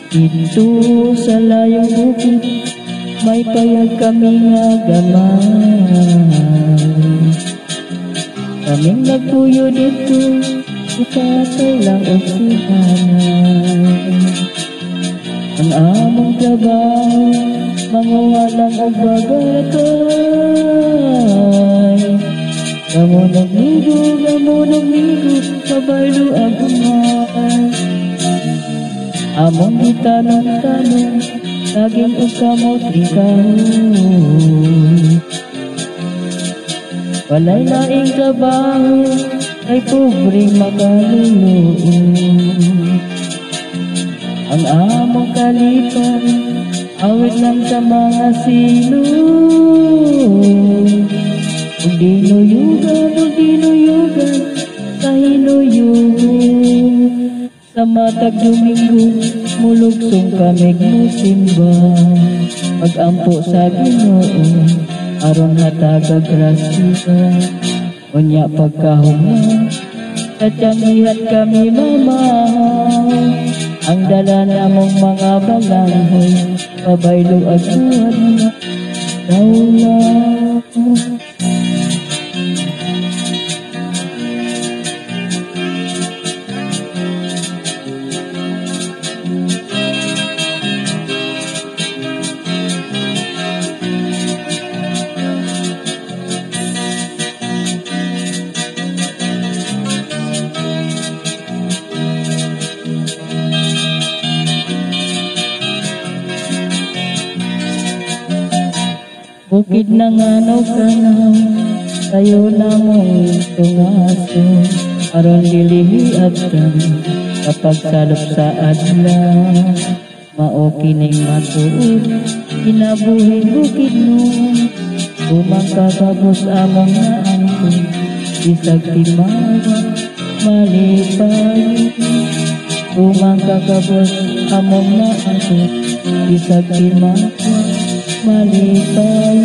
Dito sa layong bukid, may payag kami nga gamay. Kaming nagpuyo dito, ikatay lang o sihanay. Ang among trabaho, manguha lang o bagatay. Gamunong ligo, kabaylo ang umakas. Among gitanong-tanong, saging o kamot ikahon. Walay laing trabaho, ay pobreng makaluluon. Ang among kalipan, awit lang sa mga silong. Ug dinuyugan, sa hinuyugon. Sa matag Domingo, mulugsong kami musimba. Pag-ampo sa Ginoo, aron hatagag grasya. Unya pagkahuma, sa tiyangihan kami mamahal. Ang dala namong mga balanghoy, pabaylo at buwan na daula. Bukid na nganaw-kanaw, tayo na mong tungaso. Aron dilihiatan, kapag salop sa adlaw. Maokining matuod, kinabuhin bukid no. Umangkakabos amang naangko, isag timawa, malipay. Umangkakabos amang naangko, isag timawa, malipay.